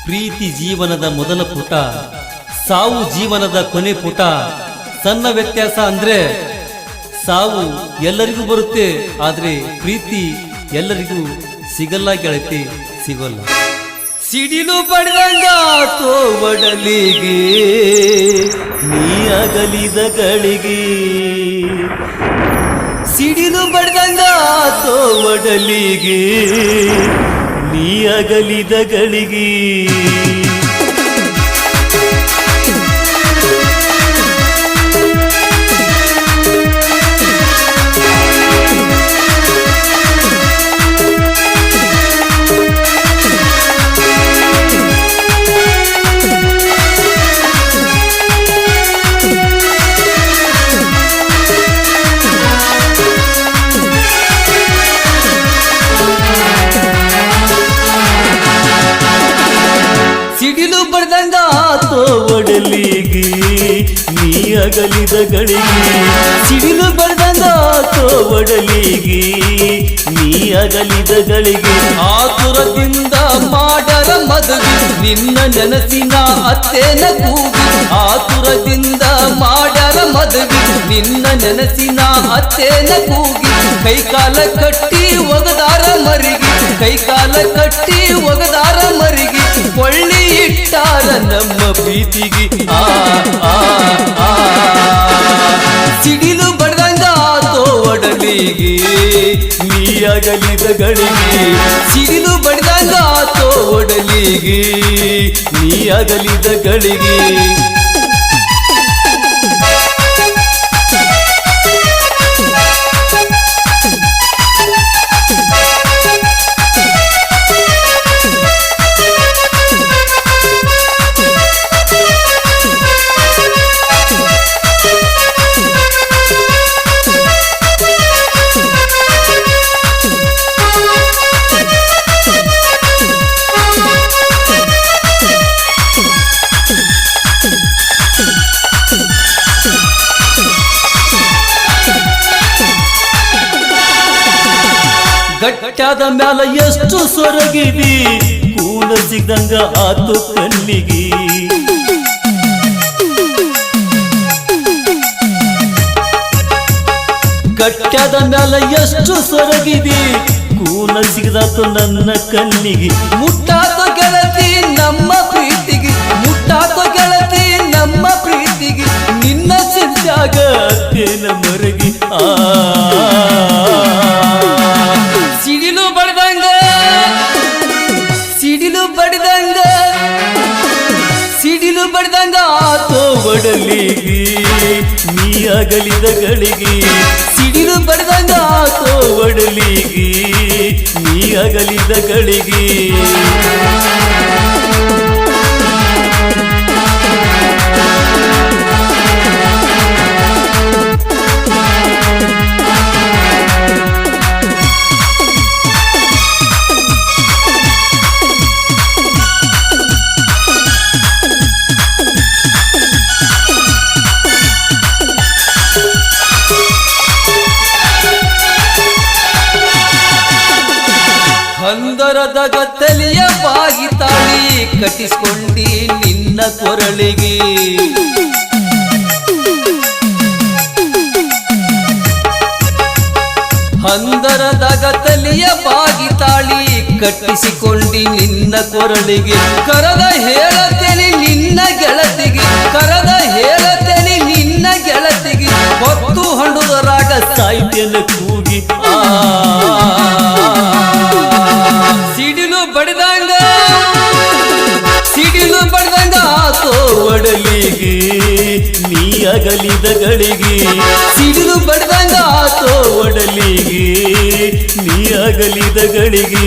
ಪ್ರೀತಿ ಜೀವನದ ಮೊದಲ ಪುಟ, ಸಾವು ಜೀವನದ ಕೊನೆ ಪುಟ. ಸಣ್ಣ ವ್ಯತ್ಯಾಸ ಅಂದ್ರೆ ಸಾವು ಎಲ್ಲರಿಗೂ ಬರುತ್ತೆ, ಆದ್ರೆ ಪ್ರೀತಿ ಎಲ್ಲರಿಗೂ ಸಿಗಲ್ಲ ಗೆಳತಿ, ಸಿಗೋಲ್ಲ. ಸಿಡಿಲು ಬಡ್ದಂಗಾತೋ ಒಡಲಿಗೆ ನೀ ಅಗಲಿದ ಗಳಿಗೆ, ಸಿಡಿಲು ಬಡ್ದಂಗಾತೋ ಒಡಲಿಗೆ ನೀ ಅಗಲಿದ ಗಳಿಗೆ. ಸಿಡಿಲು ಬಡ್ದಂಗಾತೋ ಒಡಲಿಗೆ ನೀ ಅಗಲಿದ ಗಳಿಗೆ, ಸಿಡಿಲು ಬಡ್ದಂಗಾತೋ ಒಡಲಿಗೆ ನೀ ಅಗಲಿದ ಗಳಿಗೆ. ಆತುರದಿಂದ ಮಾಡರ ಮದುವೆ ನಿನ್ನ ನೆನಸಿನ ಅತ್ತೇನ ಕೂಗಿ, ಆತುರದಿಂದ ಮಾಡರ ಮದುವೆ ನಿನ್ನ ನೆನಸಿನ ಅತ್ತೇನ ಕೂಗಿ. ಕೈಕಾಲ ಕಟ್ಟಿ ಒಗದಾರ ಮರಿಗೆ, ಕೈಕಾಲ ಕಟ್ಟಿ ಒಗದಾರ ಮರಿಗೆ, ಕೊಳ್ಳಿ ಇಟ್ಟಾರ ನಮ್ಮ ಪ್ರೀತಿಗೆ. ಆ ಆ ಆ ಸಿಡಿಲು ಬಡ್ದಂಗಾತೋ ಒಡಲಿಗೆ ನೀ ಅಗಲಿದ ಗಳಿಗೆ, ಸಿಡಿಲು ಬಡ್ದಂಗಾತೋ ಒಡಲಿಗೆ ನೀ ಅಗಲಿದ ಗಳಿಗೆ. ಗಟ್ಟಾದ ಮ್ಯಾಲ ಎಷ್ಟು ಸೊರಗಿದಿ, ಕೂನ ಸಿಗ್ದಂಗ ಆತು ಕಣ್ಣಿಗೆ. ಗಟ್ಟಾದ ಮ್ಯಾಲ ಎಷ್ಟು ಸೊರಗಿದಿ, ಕೂನ ಸಿಗದಾತು ನನ್ನ ಕಣ್ಣಿಗೆ. ಮುಟ್ಟಾತ ಗೆಳತಿ ನಮ್ಮ ಪ್ರೀತಿಗೆ, ಮುಟ್ಟಾತ ಗೆಳತಿ ನಮ್ಮ ಪ್ರೀತಿಗೆ, ನಿನ್ನ ಚಿಂತ್ಯಾಗ ಅತ್ತೇನ ಮರಗಿ. ಸಿಡಿಲು ಬಡ್ದಂಗ, ಸಿಡಿಲು ಬಡ್ದಂಗ, ಸಿಡಿಲು ಬಡ್ದಂಗ ಆತೋ ಒಡಲಿಗೆ ನೀ ಅಗಲಿದ ಗಳಿಗೆ, ಸಿಡಿಲು ಬಡ್ದಂಗ ಆತೋ ಒಡಲಿಗೆ ನೀ ಅಗಲಿದ ಗಳಿಗೆ. ಹಂದರದ ಗತ್ತಲಿಯ ಬಾಗಿ ತಾಳಿ ಕಟ್ಟಿಸ್ಕೊಂಡಿ ನಿನ್ನ ಕೊರಳಿಗೆ, ಹಂದರದ ಗತ್ತಲಿಯ ಬಾಗಿ ತಾಳಿ ಕಟ್ಟಿಸಿಕೊಂಡಿ ನಿನ್ನ ಕೊರಳಿಗೆ. ಕರದ ಹೇಳತೇನೆ ನಿನ್ನ ಗೆಳತಿಗೆ, ಕರದ ಹೇಳತೇನೆ ನಿನ್ನ ಗೆಳತಿಗೆ, ಹೊತ್ತು ಹಂಡುದರಾಗ ಸಾಯ್ತೇನ ಕೂಗಿ. ಸಿಡಿಲು ಬಡ್ದಂಗ, ಸಿಡಿಲು ಬಡ್ದಂಗ ಆತೋ ಒಡಲಿಗೆ ನೀ ಅಗಲಿದ ಗಳಿಗೆ, ಸಿಡಿಲು ಬಡ್ದಂಗ ಆತೋ ಒಡಲಿಗೆ ನೀ ಅಗಲಿದ ಗಳಿಗೆ.